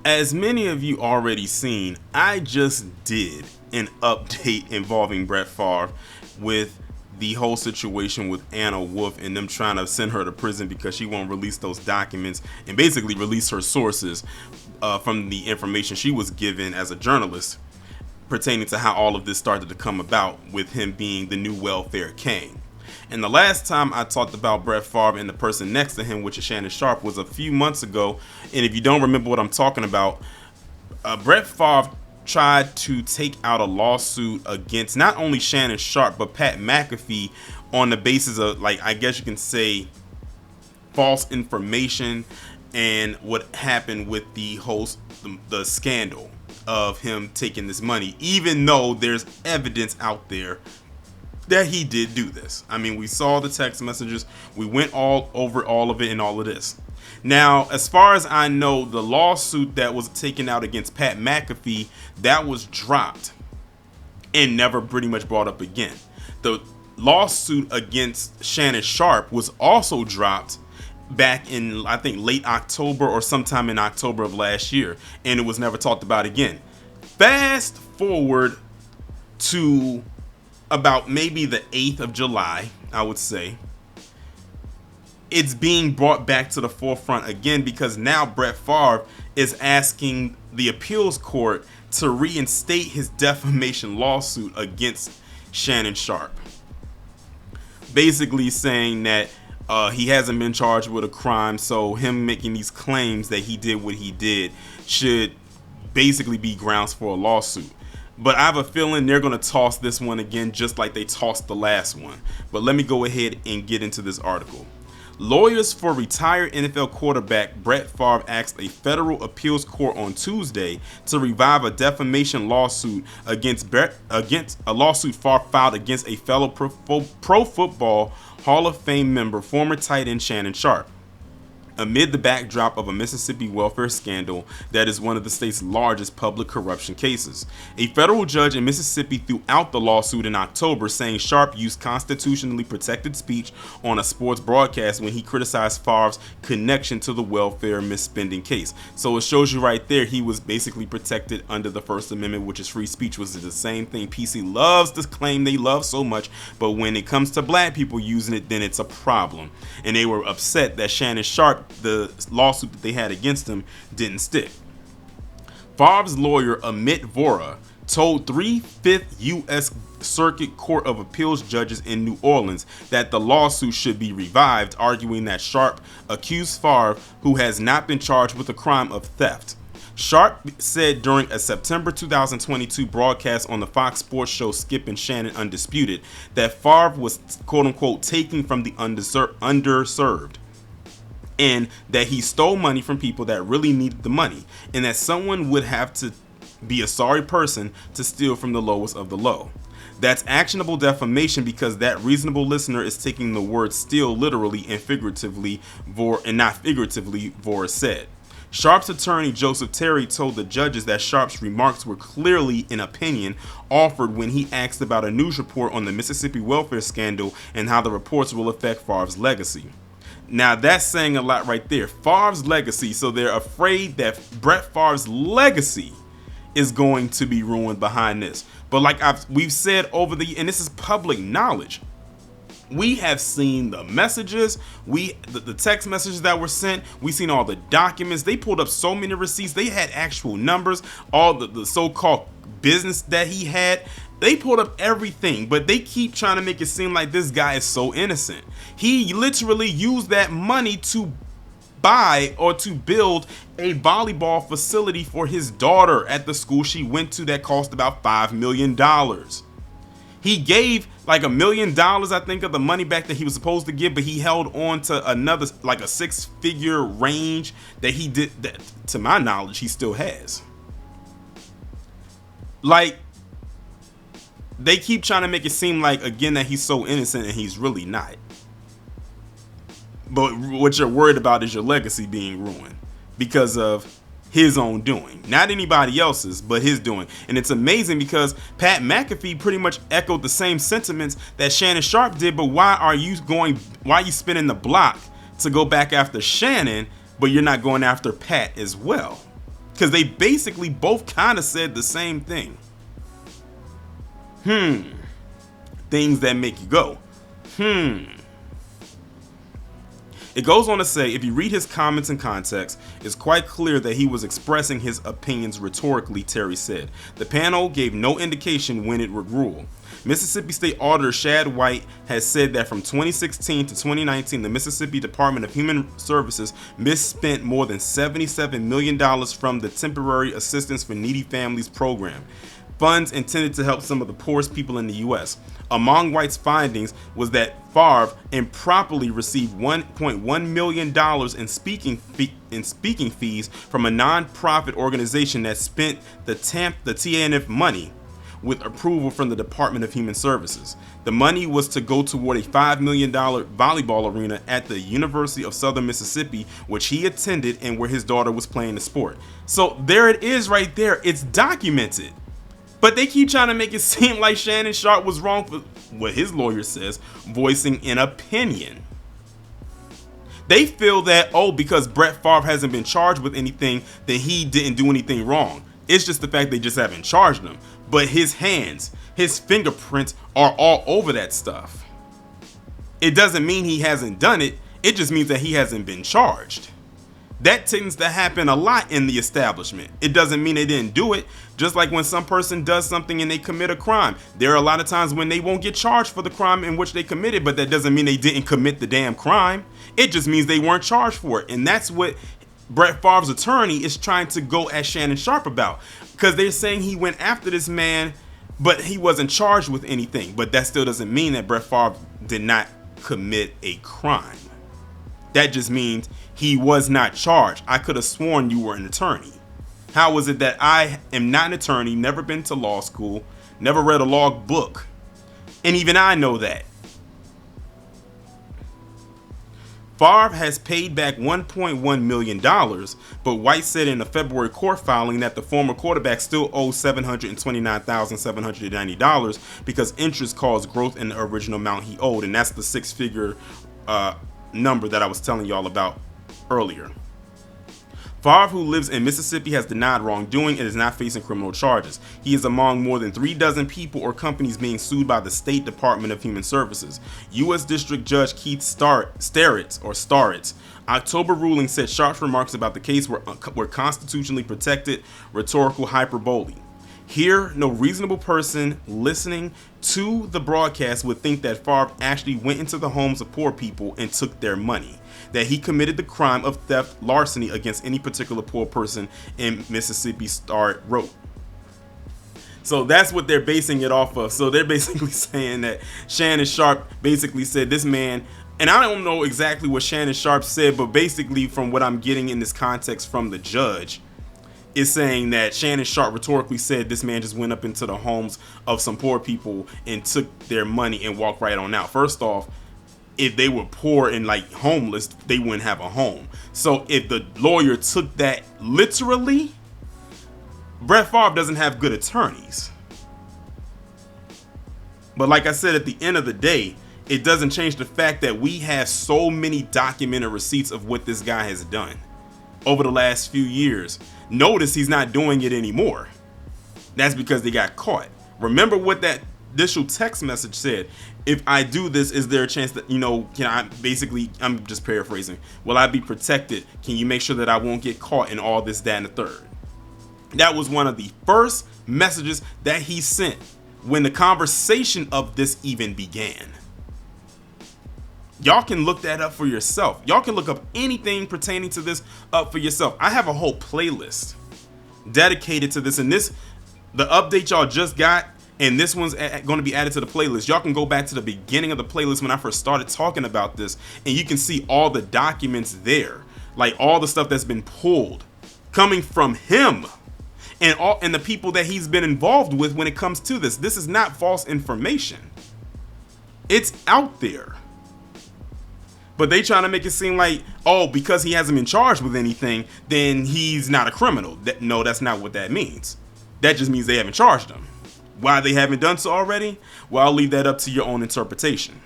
As many of you already seen, I just did an update involving Brett Favre with the whole situation with Anna Wolf and them trying to send her to prison because she won't release those documents and basically release her sources from the information she was given as a journalist pertaining to how all of this started to come about with him being the new welfare Kang. And the last time I talked about Brett Favre and the person next to him, which is Shannon Sharpe, was a few months ago. And if you don't remember what I'm talking about, Brett Favre tried to take out a lawsuit against not only Shannon Sharpe but Pat McAfee on the basis of, like, I guess you can say, false information and what happened with the the scandal of him taking this money, even though there's evidence out there that he did do this. I mean, we saw the text messages, we went all over all of it and all of this. Now, as far as I know, the lawsuit that was taken out against Pat McAfee, that was dropped and never pretty much brought up again. The lawsuit against Shannon Sharpe was also dropped back in, I think, late October or sometime in October of last year, and it was never talked about again. Fast forward to about maybe the 8th of July, I would say, it's being brought back to the forefront again because now Brett Favre is asking the appeals court to reinstate his defamation lawsuit against Shannon Sharpe. Basically saying that he hasn't been charged with a crime, so him making these claims that he did what he did should basically be grounds for a lawsuit. But I have a feeling they're going to toss this one again just like they tossed the last one. But let me go ahead and get into this article. Lawyers for retired NFL quarterback Brett Favre asked a federal appeals court on Tuesday to revive a defamation lawsuit against a lawsuit Favre filed against a fellow Pro Football Hall of Fame member, former tight end Shannon Sharpe, amid the backdrop of a Mississippi welfare scandal that is one of the state's largest public corruption cases. A federal judge in Mississippi threw out the lawsuit in October, saying Sharpe used constitutionally protected speech on a sports broadcast when he criticized Favre's connection to the welfare misspending case. So it shows you right there, he was basically protected under the First Amendment, which is free speech, which is the same thing PC loves to claim they love so much, but when it comes to black people using it, then it's a problem. And they were upset that Shannon Sharpe, the lawsuit that they had against him, didn't stick. Favre's lawyer Amit Vora told 3/5 U.S. Circuit Court of Appeals judges in New Orleans that the lawsuit should be revived, arguing that Sharpe accused Favre, who has not been charged with a crime, of theft. Sharpe said during a September 2022 broadcast on the Fox Sports show Skip and Shannon Undisputed that Favre was quote-unquote taking from the underserved, and that he stole money from people that really needed the money, and that someone would have to be a sorry person to steal from the lowest of the low. That's actionable defamation because that reasonable listener is taking the word steal literally and figuratively, and not figuratively, Vora said. Sharpe's attorney Joseph Terry told the judges that Sharpe's remarks were clearly an opinion offered when he asked about a news report on the Mississippi welfare scandal and how the reports will affect Favre's legacy. Now that's saying a lot right there. Favre's legacy. So they're afraid that Brett Favre's legacy is going to be ruined behind this. But like we've said and this is public knowledge, we have seen the messages, the text messages that were sent. We've seen all the documents. They pulled up so many receipts. They had actual numbers, all the so-called business that he had. They pulled up everything, but they keep trying to make it seem like this guy is so innocent. He literally used that money to buy or to build a volleyball facility for his daughter at the school she went to that cost about $5 million. He gave like $1 million, I think, of the money back that he was supposed to give, but he held on to another, like a 6-figure range that he did, that to my knowledge he still has. Like, they keep trying to make it seem like, again, that he's so innocent, and he's really not. But what you're worried about is your legacy being ruined because of his own doing, not anybody else's, but his doing. And it's amazing because Pat McAfee pretty much echoed the same sentiments that Shannon Sharpe did. But why are you spinning the block to go back after Shannon, but you're not going after Pat as well? because they basically both kind of said the same thing. Things that make you go, It goes on to say, if you read his comments in context, it's quite clear that he was expressing his opinions rhetorically, Terry said. The panel gave no indication when it would rule. Mississippi State Auditor Shad White has said that from 2016 to 2019, the Mississippi Department of Human Services misspent more than $77 million from the Temporary Assistance for Needy Families program, funds intended to help some of the poorest people in the U.S. Among White's findings was that Favre improperly received $1.1 million in speaking fees from a non-profit organization that spent the TANF money with approval from the Department of Human Services. The money was to go toward a $5 million volleyball arena at the University of Southern Mississippi, which he attended and where his daughter was playing the sport. So there it is right there. It's documented. But they keep trying to make it seem like Shannon Sharpe was wrong for what his lawyer says, voicing an opinion. They feel that, because Brett Favre hasn't been charged with anything, then he didn't do anything wrong. It's just the fact they just haven't charged him. But his hands, his fingerprints are all over that stuff. It doesn't mean he hasn't done it. It just means that he hasn't been charged. That tends to happen a lot in the establishment. It doesn't mean they didn't do it. Just like when some person does something and they commit a crime. There are a lot of times when they won't get charged for the crime in which they committed, but that doesn't mean they didn't commit the damn crime. It just means they weren't charged for it. And that's what Brett Favre's attorney is trying to go at Shannon Sharpe about. Because they're saying he went after this man, but he wasn't charged with anything. But that still doesn't mean that Brett Favre did not commit a crime. That just means he was not charged. I could have sworn you were an attorney. How is it that I am not an attorney, never been to law school, never read a law book, and even I know that? Favre has paid back $1.1 million, but White said in a February court filing that the former quarterback still owes $729,790 because interest caused growth in the original amount he owed, and that's the six-figure number that I was telling y'all about earlier. Favre, who lives in Mississippi, has denied wrongdoing and is not facing criminal charges. He is among more than 36 people or companies being sued by the State Department of Human Services. U.S. District Judge Keith Starrett's October ruling said Sharpe's remarks about the case were constitutionally protected rhetorical hyperbole. Here, no reasonable person listening to the broadcast would think that Favre actually went into the homes of poor people and took their money, that he committed the crime of theft, larceny against any particular poor person in Mississippi, Starrett wrote. So that's what they're basing it off of. So they're basically saying that Shannon Sharpe basically said this man, and I don't know exactly what Shannon Sharpe said, but basically from what I'm getting in this context from the judge, is saying that Shannon Sharpe rhetorically said this man just went up into the homes of some poor people and took their money and walked right on out. First off, if they were poor and like homeless, they wouldn't have a home. So if the lawyer took that literally, Brett Favre doesn't have good attorneys. But like I said, at the end of the day, it doesn't change the fact that we have so many documented receipts of what this guy has done over the last few years. Notice he's not doing it anymore. That's because they got caught. Remember what that initial text message said. If I do this, is there a chance that, I'm just paraphrasing, will I be protected? Can you make sure that I won't get caught in all this, that, and the third? That was one of the first messages that he sent when the conversation of this even began. Y'all can look that up for yourself. Y'all can look up anything pertaining to this up for yourself. I have a whole playlist dedicated to this, and the update y'all just got, and this one's going to be added to the playlist. Y'all can go back to the beginning of the playlist when I first started talking about this, and you can see all the documents there, like all the stuff that's been pulled coming from him and the people that he's been involved with when it comes to this. This is not false information. It's out there. But they trying to make it seem like, because he hasn't been charged with anything, then he's not a criminal. No, that's not what that means. That just means they haven't charged him. Why they haven't done so already? Well, I'll leave that up to your own interpretation.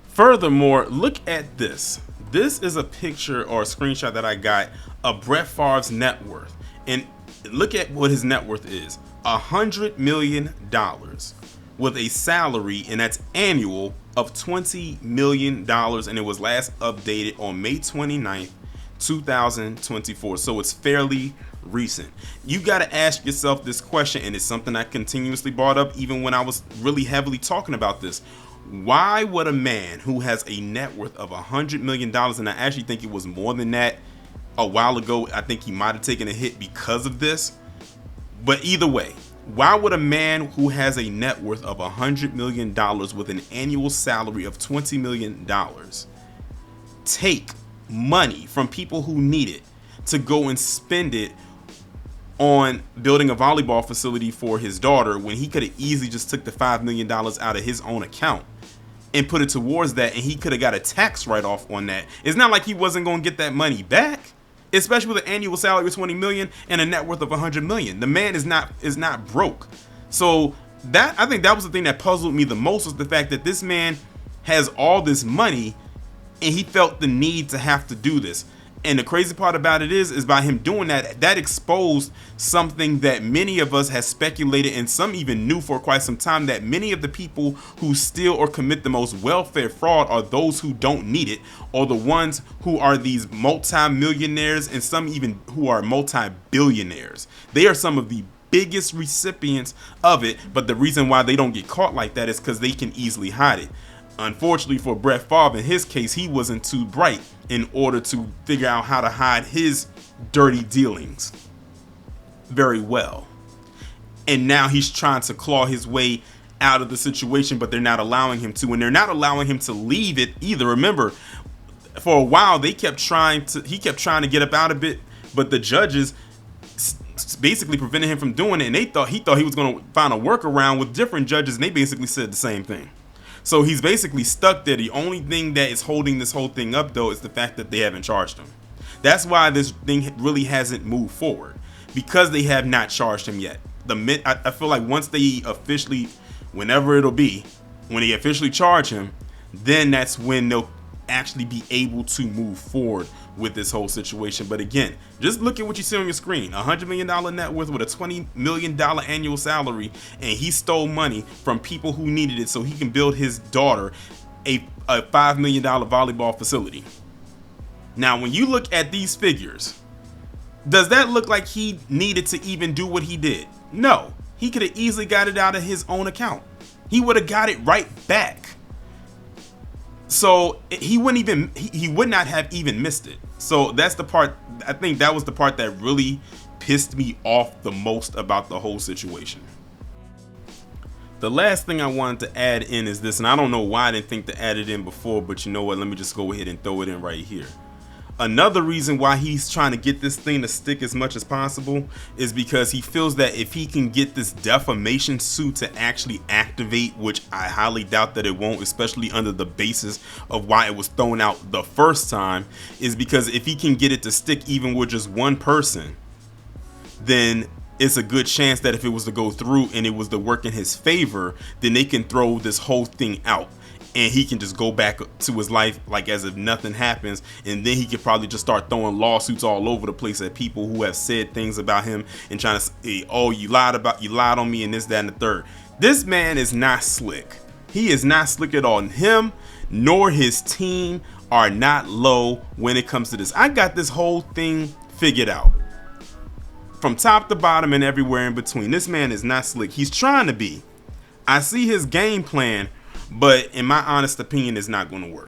Furthermore, look at this. This is a picture or a screenshot that I got of Brett Favre's net worth. And look at what his net worth is. $100 million with a salary, and that's annual, of $20 million. And it was last updated on May 29th, 2024. So it's fairly recent. You got to ask yourself this question, and it's something I continuously brought up even when I was really heavily talking about this. Why would a man who has a net worth of $100 million, and I actually think it was more than that a while ago, I think he might have taken a hit because of this, but either way, why would a man who has a net worth of $100 million with an annual salary of $20 million take money from people who need it to go and spend it on building a volleyball facility for his daughter, when he could have easily just took the $5 million out of his own account and put it towards that, and he could have got a tax write-off on that? It's not like he wasn't going to get that money back, especially with an annual salary of $20 million and a net worth of $100 million. The man is not broke. So that, I think that was the thing that puzzled me the most, was the fact that this man has all this money and he felt the need to have to do this. And the crazy part about it is by him doing that, that exposed something that many of us has speculated, and some even knew for quite some time, that many of the people who steal or commit the most welfare fraud are those who don't need it, or the ones who are these multi-millionaires, and some even who are multi-billionaires. They are some of the biggest recipients of it, but the reason why they don't get caught like that is because they can easily hide it. Unfortunately for Brett Favre, in his case, he wasn't too bright in order to figure out how to hide his dirty dealings very well. And now he's trying to claw his way out of the situation, but they're not allowing him to, and they're not allowing him to leave it either. Remember, for a while he kept trying to get up out of it, but the judges basically prevented him from doing it, and he thought he was going to find a workaround with different judges, and they basically said the same thing. So he's basically stuck there. The only thing that is holding this whole thing up, though, is the fact that they haven't charged him. That's why this thing really hasn't moved forward, because they have not charged him yet. I feel like once they officially, whenever it'll be, when they officially charge him, then that's when they'll actually be able to move forward with this whole situation. But again, just look at what you see on your screen. $100 million net worth with a $20 million annual salary, and he stole money from people who needed it so he can build his daughter a $5 million volleyball facility. Now, when you look at these figures, does that look like he needed to even do what he did? No. He could have easily got it out of his own account. He would have got it right back. So he would not have even missed it. So that's the part, I think that was the part that really pissed me off the most about the whole situation. The last thing I wanted to add in is this, and I don't know why I didn't think to add it in before, but you know what, let me just go ahead and throw it in right here. Another reason why he's trying to get this thing to stick as much as possible is because he feels that if he can get this defamation suit to actually activate, which I highly doubt that it won't, especially under the basis of why it was thrown out the first time, is because if he can get it to stick even with just one person, then it's a good chance that if it was to go through and it was to work in his favor, then they can throw this whole thing out. And he can just go back to his life like as if nothing happens, and then he could probably just start throwing lawsuits all over the place at people who have said things about him and trying to say, oh, you lied on me and this, that, and the third. This man is not slick. He is not slick at all. And him nor his team are not low when it comes to this. I got this whole thing figured out from top to bottom and everywhere in between. This man is not slick. He's trying to be. I see his game plan, but in my honest opinion, it's not going to work.